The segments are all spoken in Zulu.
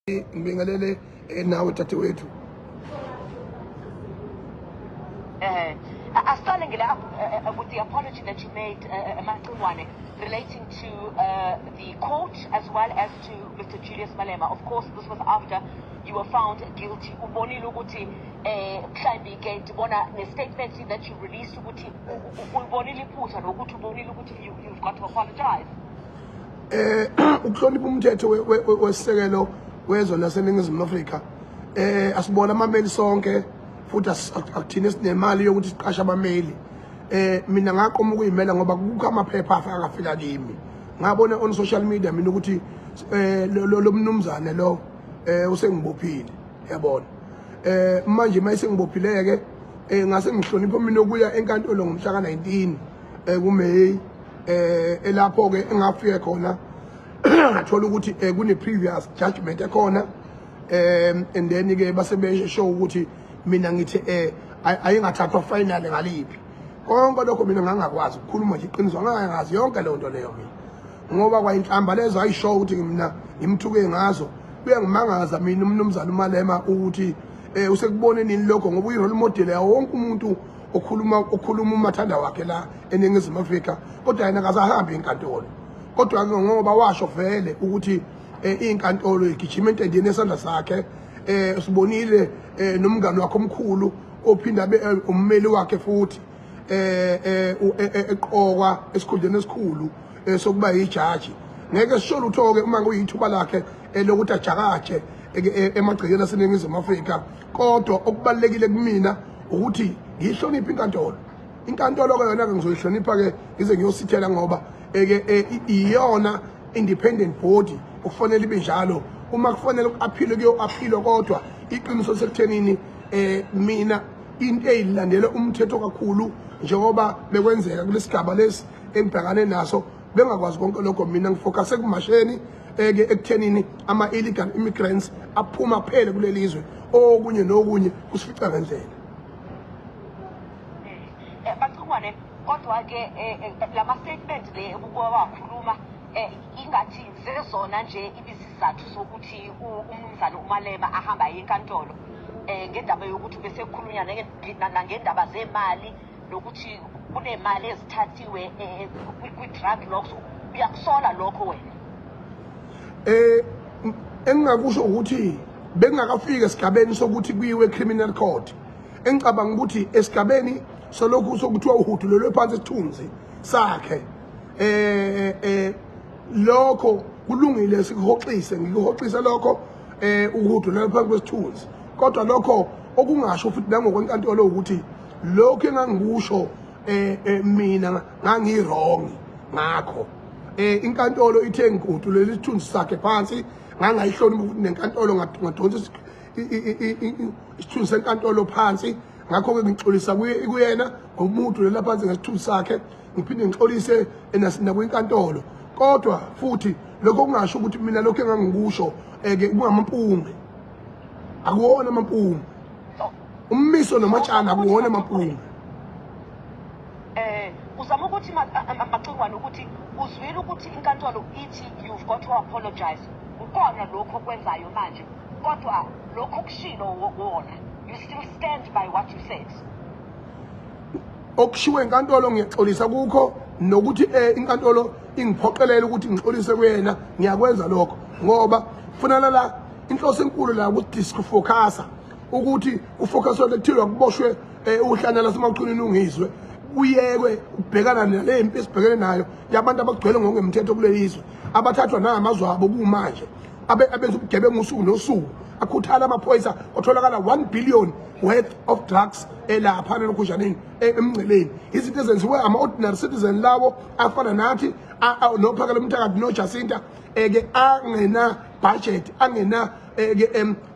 Ngibingelele nawe dadewethu. Starting with the apology that you made, Maqingwane, relating to the court as well as to Mr. Julius Malema. Of course, this was after you were found guilty. Ubonile ukuthi mhlambi ke ndibona nestatement that you released ukuthi ubonile iphutha nokuthi ubonile ukuthi you've got to apologize. Ukuhlonipha umthetho wesisekelo wezwe laseNingizimu Afrika. Asibona amameli sonke futhi akuthina sinemali yokuthi siqashe abameli. Mina ngaqoma ukuyimela ngoba kukho amaphepha afika kimi. Ngabona on social media mina ukuthi lo mnumzane lo usengibophile, yabona. Manje mayisengibophileke ngase ngihlonipha mina ukuya enkantolo ngomhla ka-19 kuMeyi elapho ke engafike khona thola ukuthi kune previous judgment ekhona and then ke basebesho show ukuthi mina ngithi ayingathathwa final ngaliphi konke lokho mina ngangakwazi ukukhuluma nje iqiniso ngangazi yonke le nto leyo mina ngoba kwayinhlamba lezo ayishow ukuthi mina ngimthuke ngazo kuyangimangaza mina umnumzana uMalema ukuthi usekubone nini lokho ngoba uyi role model yawo wonke umuntu okhuluma umathanda wakhe la eNingizimu Afrika kodwa yena akasahambi enkantolo kodwa ngoba washo vele ukuthi inkantolo igijima entendeni esandla sakhe sibonile nomngane wakhe omkhulu ophinda abe ummeli wakhe futhi eqokwa esikhundleni esikhulu sokuba yijaji ngeke sisho lutho ke uma kuyithuba lakhe lokuthi ajakaje emagcekeni aseNingizimu Afrika kodwa okubalekile kumina ukuthi ngihloniphe inkantolo ke yona ke ngizoyihlonipha ke ngize ngiyosithela ngoba iyona independent body okufanele ibe njalo uma kufanele ukuaphile kuyo-aphilo kodwa iqiniso sekuthenini mina into eyilandela umthetho kakhulu njengoba bekwenzeka kulesigaba lesi engibhekane naso bengakwazi konke lokho mina ngifocuse kumasheni ekuthenini ama-illegal immigrants aphuma kuphele kulelizwe okunye nokunye kusifica ngendlela. Maqingwane, kodwa ke lama statement le ukuwakhuluma ingathi zezona nje ibisizathu sokuthi umnumzana uMalema ahamba enkantolo ngendaba yokuthi bese kukhulunywa nangendaba zemali nokuthi kunemali ezithathiwe kwi-drug locks uyakusola lokho wena. Engingakusho ukuthi bengakafika esigabeni sokuthi kuyiwe criminal court engicabanga ukuthi esigabeni solokhu sokuthiwa uhudu lelo phansi isithunzi sakhe lokho kulungile sikuhoxise ngikuhoxise lokho uhudu lelo phansi kwesithunzi kodwa lokho okungasho futhi nangokwenkantolo ukuthi lokho engangikusho mina ngangirong ngakho inkantolo ithe ngihudu lelo sithunzi sakhe phansi ngangayihlonipha ukuthi nenkantolo ngadonsa isithunzi senkantolo phansi ngakho-ke ngixolisa kuyena ngomuntu lela phansi ngesithunzi sakhe ngiphinde ngixolise nakwinkantolo kodwa futhi lokho kungasho ukuthi mina lokho engangikusho kungamampunge akuwona amampunge ummiso nomatshana akuwona amampunge. Uzama ukuthi Maqingwane ukuthi uzwile ukuthi inkantolo ithi you've got to apologize ukona lokho kwenzayo manje kodwa lokho kushilo wona you still stand by what you said. Okushiwe inkantolo ngiyaxolisa kukho nokuthi inkantolo ingiphoqelele ukuthi ngixolise kuyena ngiyakwenza lokho ngoba kufanele la inhloso enkulu la ukuthi disfocusa ukuthi ufocuswe lekuthiwa kuboshwe uhlana lasemaqhunini ungizwe uyekwe ubhekana nale mpi esibhekene nayo yabantu abagcwele ngokungemthetho kulelizwe abathathwa namazwe abo kumanje abenza ubugebengu usuku nosuku akhuthala amaphoyisa otholakala 1 billion worth of drugs lapha nokujaneni emngceleni izinto ezenziwe ama-ordinary citizen lawo afana nathi nophakela umthakathi noJacinta ke angena budget angena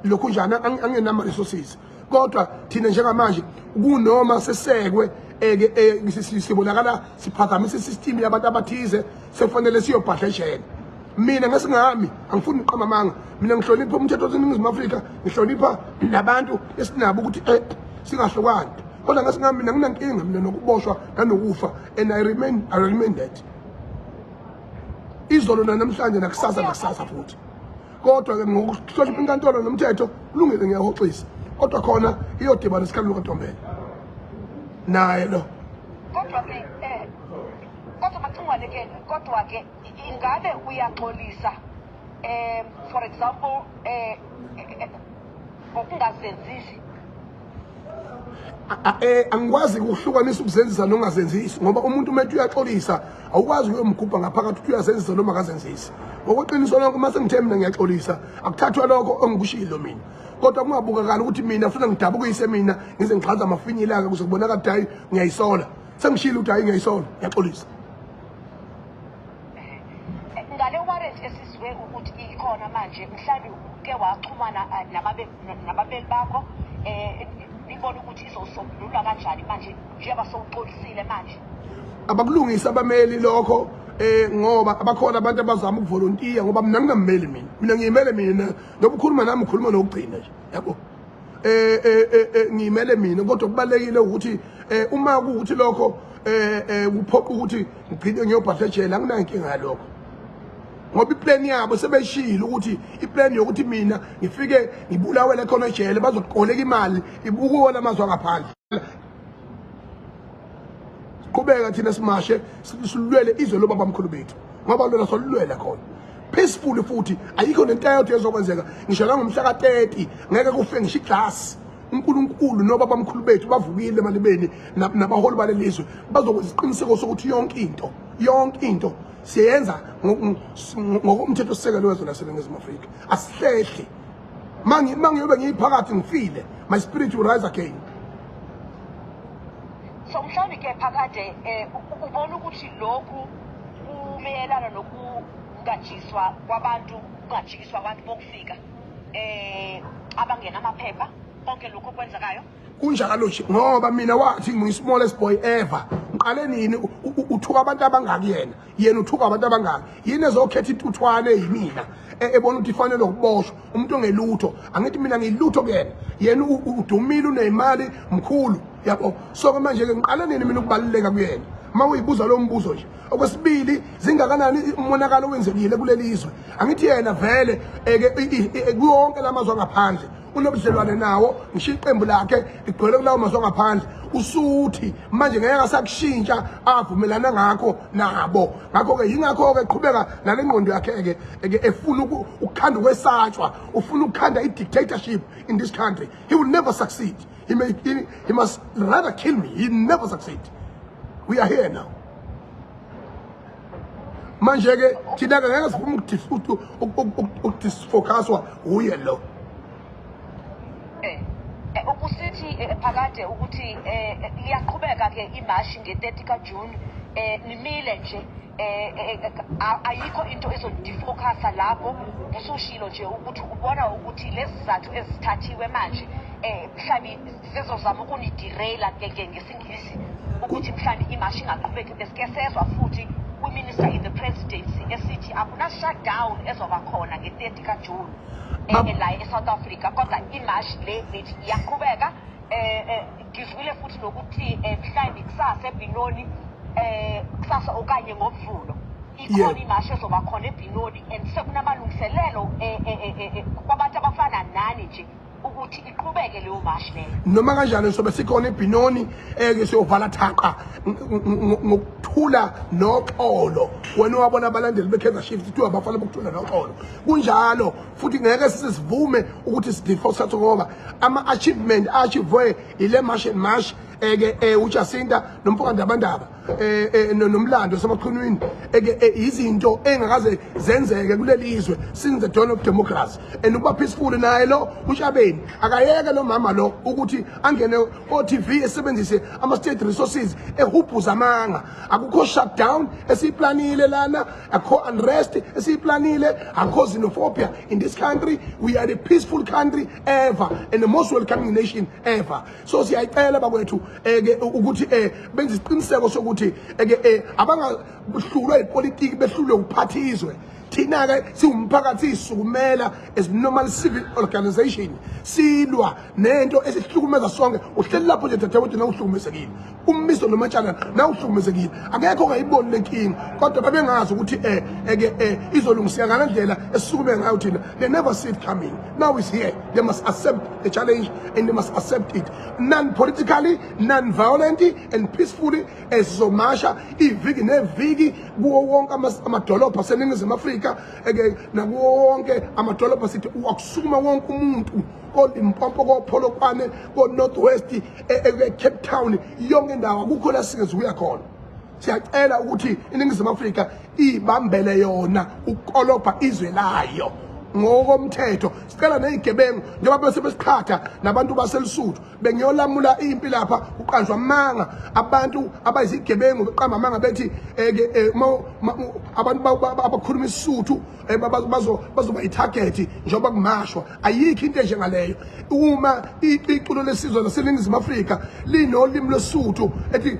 lokhunjana angenama resources kodwa thina njengamanje kunoma sesekwe sibonakala siphakamisa isystem yabantu abathize sefanele siyobhadleshela mina ngesingami angifuni uqama manga mina ngihlonipha umthetho waseNingizimu Afrika ngihlonipha nabantu esinabo ukuthi singahlukani kodwa ngesingami mina nginankinga mina nokuboshwa nanokufa and I remain that izolo namhlanje nakusasa futhi kodwa ke ngokuhlonipha inkantolo nomthetho kulungile ngiyahoxisa kodwa khona iyodibana isikhathi lokuNtombela naye lo kodwa ke kodwa Macingwane ke kodwa ke ingabe uyaxolisa for example ngokungazenzisi angikwazi ukuhlukanisa ukuzenzisa nongazenzisi ngoba umuntu umethu uyaxolisa awukwazi ukuyomgubha ngaphakathi ukuthi uyazenzisa noma akazenzisi ngokuqiniso lonke uma sengithe mina ngiyaxolisa akuthathwa lokho engikushilo mina kodwa kungabukakala ukuthi mina futhi ngidabukise mina ngize ngixhaza amafinyilaka ukuze kubonakala ukuthi hayi ngiyayisola sengishilo ukuthi hayi ngiyayisola ngiyaxolisa ngale warrant esizwe ukuthi ikhona manje mhlawumbe ke waxhumana nababeli bakho ibona ukuthi izosombululwa kanjani manje njengoba sowuxolisile manje abakulungisa abameli lokho ngoba abakhona abantu abazama ukuvolontiya ngoba mina ngingammeli mina ngiyimele mina ngoba ukhuluma nami ukhuluma nokugcina nje yabo ngiyimele mina kodwa kubalekile ukuthi uma kuukuthi lokho kuphoqa ukuthi ngigcine ngiyobhadla ejele anginayo inkinga yalokho ngoba iplan yabo sebeshilo ukuthi iplan yokuthi mina ngifike ngibulawele khona ejele bazoqoleka imali ibukuwo lamazwe ngaphandle qhubeka thina simashe silulwele izwe lobaba omkhulu bethu ngoba lona solulwela khona peaceful futhi ayikho nento ezokwenzeka ngisho la ngomhla ka30 ngeke kufe ngisho iglass uNkulunkulu nobaba omkhulu bethu bavukile emalibeni nabaholi balelizwe bazokwenza isiqiniseko sokuthi yonke into siyenza ngokomthetho sisekelo wezwe laseNingizimu Afrika asihlehle mangiyobe ngiyiphakathi ngifile my spirit will rise again so mhlawumbe ke phakade ubona ukuthi lokhu kumelana nokungatshizwa kwabantu kungajikiswa abantu bokufika abangena amaphepha konke lokho kwenzakayo kunjalo nje ngoba mina wathi ngiyi-smallest boy ever ngiqale nini uthuka abantu abangaki yena uthuka abantu abangaki yini ezokhetha intuthwane yimina ebona ukuthi ifanele ukuboshwa umuntu ongelutho angithi mina ngiyilutho kuyena yena udumile unemali mkhulu yabo so ke manje ke ngiqale nini mina ukubaluleka kuyena uma uyibuza lo mbuzo nje okwesibili zingakanani umonakalo owenzekile kuleli izwe angithi yena vele kuyonke lamazwe ngaphandle unobudlelwane nawo ngisho iqembu lakhe ligcwele kulawo mazwe ngaphandle usuthi manje ngeke asakushintsha avumelana ngakho nabo ngakho ke yingakho ke qhubeka nale ngqondo yakhe ke efuna ukukhanda kwesatshwa ufuna ukukhanda i-dictatorship in this country he will never succeed he must rather kill me he never succeed we are here now manje ke thina ngeke sifuna ukudisfocuswa uye lo ukusithi phakade ukuthi liyaqhubeka ke imashi nge-30 kaJune nimile nje ayikho into ezodifocasa lapho usushilo nje ukuthi ubona ukuthi lezi zathu ezithathiwe manje mhlawumbe zizozama ukunidirayila ngesingisi ukuthi mhlawumbe imashi ingaqhubeki besike sezwa futhi kwi-minister in the presidency esithi akuna-shutdown ezoba khona nge-30 kaJune la eSouth Africa kodwa imashi le lethi iyaqhubeka ngizwile futhi nokuthi mhlawumbe kusasa eBinoni kusasa okanye ngoMvulo ikhona imashi ezoba khona eBinoni and sekunamalungiselelo kwabantu abafana nani nje ukuthi iqhubeke leyo mashi leyo noma kanjani sobe sikhona eBinoni ke siyovala thaqa ngokuthula noxolo wena wabona abalandeli beKaizer Chiefs ukuthi abafana bokuthula noxolo kunjalo futhi ngeke sisivume ukuthi sidifocus ngoba ama achievement achievwe ile march uJacinta nomfokanda abandaba nomlando samaqhunwini izinto engakaze zenzeke kuleli izwe since the dawn of democracy and ukuba peaceful naye lo uShabeni akayeke lo mama lo ukuthi angene o-TV esebenzise ama-state resources ehubhuza amanga akukho shutdown esiyiplanile lana akukho unrest esiyiplanile akukho xenophobia in this country we are the peaceful country ever and the most welcoming nation ever so siyayicela bakwethu ukuthi benze isiqiniseko sokuthi abangahlulwe ipolitiki behlulwe ukuphathizwe thina ke siwumphakathi sisukumela as normal civil organization silwa nento esihlukumeza sonke uhleli lapho nje dadewethu na uhlukumezekile ummiso nomatshana na uhlukumezekile akekho ongayiboni lenkinga kodwa babengazi ukuthi izolungiseka ngalendlela esisukume ngayo thina. They never see it coming. Now it's here. They must accept the challenge and they must accept it non-politically, non-violently and peacefully. Ezomasha iviki neviki kuwo wonke amadolobha aseningizimu Afrika nakuwo wonke amadolobha sithi ukusukuma wonke umuntu koLimpopo koPolokwane koNorth West Cape Town yonke indawo akukho la singezuya khona. Siyacela ukuthi iningizimu Afrika ibambele yona ukolopha izwe layo ngokomthetho. Sicela nezigebengu njengoba bese besiqhatha nabantu baseLesotho bengiyolamula impi lapha uqanjwa manga abantu abayizigebengu beqamba manga bethi abantu abakhuluma isisuthu bazoba itarget njengoba kumashwa. Ayikho into enjengaleyo. Uma iculo lesizwe laseningizimu Afrika linolimi lwesisuthu ethi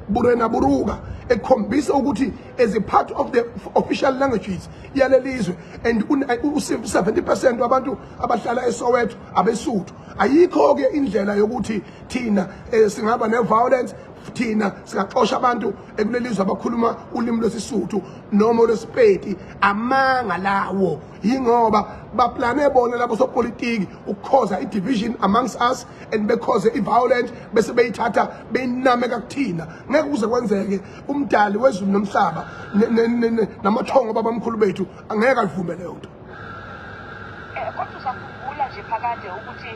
burena buruka ekhombisa ukuthi as a part of the official languages yalelizwe and 70% abantu abahlala eSoweto abesuthu. Ayikho ke indlela yokuthi thina singaba neviolence, thina singaxosha abantu ekulelizwe abakhuluma ulimi lwesisuthu noma lwesipedi. Amanga lawo yingoba baplane bona labo sopolitiki ukukhoza idivision amongst us and because iviolence bese beyithatha beyiname kakuthina. Ngeke kuze kwenzeke umdali wezulu nomhlaba namathongo babamkhulu bethu angeke avumele leyo nto. Kodwa usakhumbula nje phakade ukuthi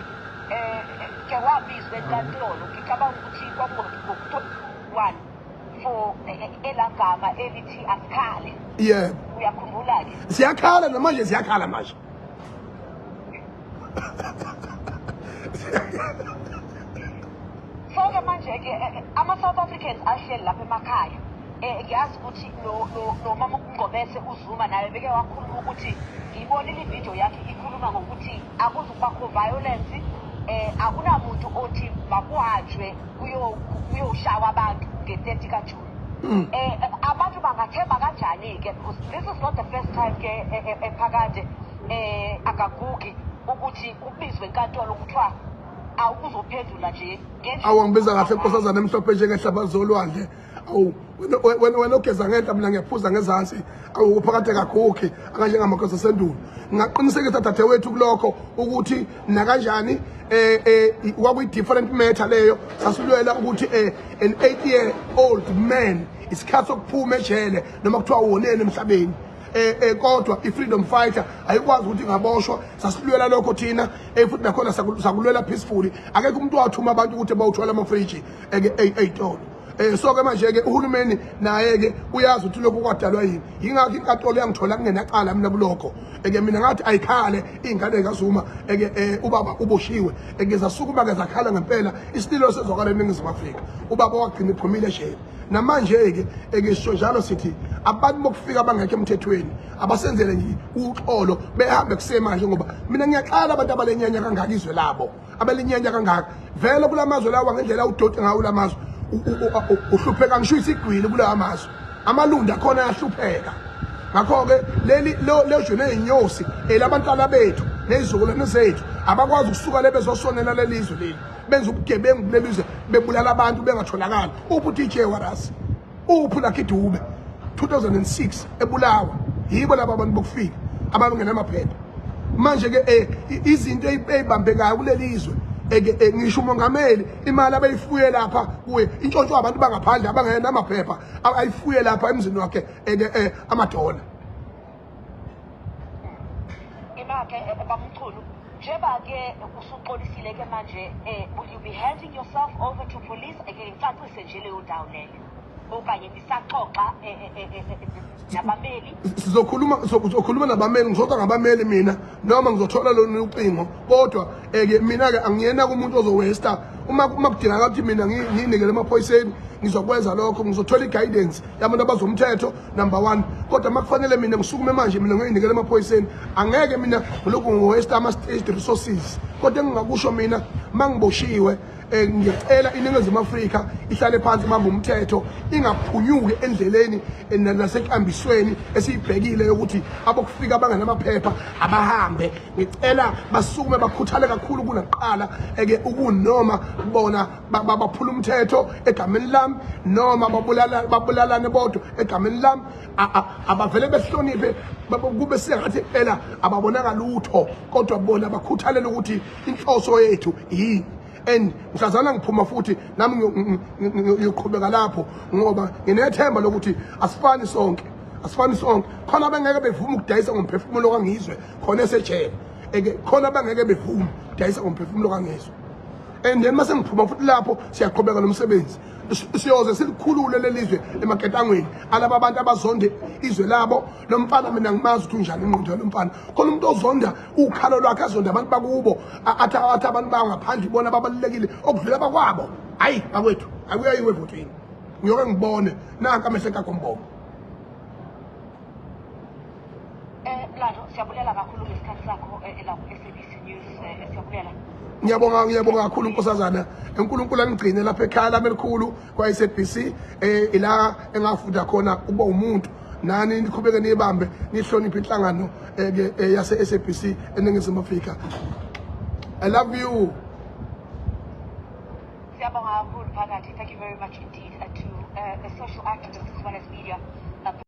ke wabizwe enkantolo ngicabanga ukuthi kwakungo-1 for elagama elithi asikhale. Yeah. Uyakhumbula ke? Siyakhala namanje siyakhala manje. So ke manje ke ama-South Africans ahleli lapha emakhaya. Ngiyazi ukuthi no mama uNgobese uZuma naye beke wakhuluma ukuthi ngibonile ivideo yakhe ikhuluma ngokuthi akuzubakho violence, akunamuntu othi makuhanjwe kuyoshawa abantu nge-30 kaJuni. Abantu bangathemba kanjani ke because this is not the first time ke ephakade akagugi ukuthi ubizwe enkantolo kuthiwa awuzophendula nje ngendlela. Awangibiza kahle nkosazana emhlophe njengehlaba zolwandle. Wena ogeza ngenta mina ngiyaphuza ngezansi awuphakade kagugi akanjengamakhosi asendulo. Ngaqinisekisa dadewethu kulokho ukuthi nakanjani kwakuyi different matter leyo sasilwela ukuthi an 8-year-old man isikhathi sokuphuma ejele noma kuthiwa wonene emhlabeni. Kodwa i-freedom fighter ayikwazi ukuthi ngaboshwa. Sasilwela lokho thina futhi nakhona sakulwela peacefully. Akekho umuntu wathuma abantu ukuthi bawuthola amafriji ey'tolo. So ke manje ke uhulumeni naye ke uyazi ukuthi lokho kwadalwa yini. Yingakho inkantolo yangithola kungenaqala mina kulokho. Mina ngathi ayikhale ingane kaZuma ubaba uboshiwe. Ngizasukuma ke zakhala ngempela isililo sezwakala eNingizimu Afrika. Ubaba wagcina iphumile ejele. Namanje ke ngisho njalo sithi abantu bokufika abangekho emthethweni abasenzele nje uxolo behambe kusemanje ngoba mina ngiyaqala abantu abalenyanya kangaka izwe labo abalenyanya kangaka vele kulamazwe lawa ngendlela udoti ngawo lamazwe uhlupheka ngisho isigwili kulawa mazwe amalunda khona ayahlupheka. Ngakho ke lejo nezinyosi elabantwana bethu nezizukulwane zethu abakwazi ukusuka lebezosonela lelizwe leli benza ubugebengu kulelizwe bebulala abantu bengatholakala. Uphi uDJ Warasi, uphi Lucky Dube 2006 ebulawa yibo laba abantu bokufika abangenamaphepha. Manje ke izinto ezibambekayo kulelizwe ngisho umongameli imali abayifuye lapha kuye intshontsho abantu bangaphandle abangenamaphepha ayifuye lapha emzini wakhe amadola. Imake bamchulu njengoba ke usuxolisile ke manje will you be handing yourself over to police ngicacise nje leyo ndawo leyo okanye nisaxoxa nabameli? Sizokhuluma nabameli. Ngizotha ngabameli mina noma ngizothola lolu ucingo kodwa mina ke angiyena kumuntu ozowesta uma kudingeka ukuthi mina nginikele emaphoyiseni ngizokwenza lokho. Ngizothola i-guidance yabantu abazomthetho number 1 kodwa makufanele mina ngisukume manje mina nginikele emaphoyiseni angeke mina ngilokhu ngowesta ama-state resources. Kodwa engingakusho mina mangiboshiwe ngicela iningizimu Afrika ihlale phansi ibambe umthetho ingaphunyuki endleleni nasekambisweni esiyibhekile ukuthi abokufika banganamaphepha abahambe. Ngicela basukume bakhuthale kakhulu kunakuqala ukunoma bona baphula umthetho egameni lami noma babulalane bodwa egameni lami abavele behloniphe kube sengathi phela ababonaka lutho kodwa bona bakhuthalela ukuthi inhloso yethu yini. And mhlazana ngiphuma futhi nami ngiyoqhubeka lapho ngoba nginethemba lokuthi asifani sonke khona abangeke bevuma ukudayisa ngomphefumulo kangizwe khona esejele khona abangeke bevuma ukudayisa ngomphefumulo kangizwe. And then mase ngiphuma futhi lapho siyaqhubeka nomsebenzi siyoze silikhulule lelizwe emaketangweni alaba abantu abazonde izwe labo. Lo mfana mina ngimazi ukuthi unjani ingqondo lomfana khona umuntu ozonda ukhalo lwakhe azonda abantu bakubo athi abantu bangaphandle ibona babalulekile okudlula bakwabo. Hayi bakwethu akuyayiwe evotweni ngiyoke ngibone nanka amehlo akho mbongo. Mlando siyabulela kakhulu ngesikhathi sakho la ku-SABC News siyabulela. Ngiyabonga kakhulu unkosazana uNkulunkulu angigcine lapha ekhaya lami elikhulu kwa-SABC ila engafunda khona ukuba umuntu nani niqhubeke nibambe nihloniphe inhlangano yase-SABC eNingizimu Afrika. I love you. Siyabonga kakhulu Phakathi. Thank you very much indeed to the social activists as well as media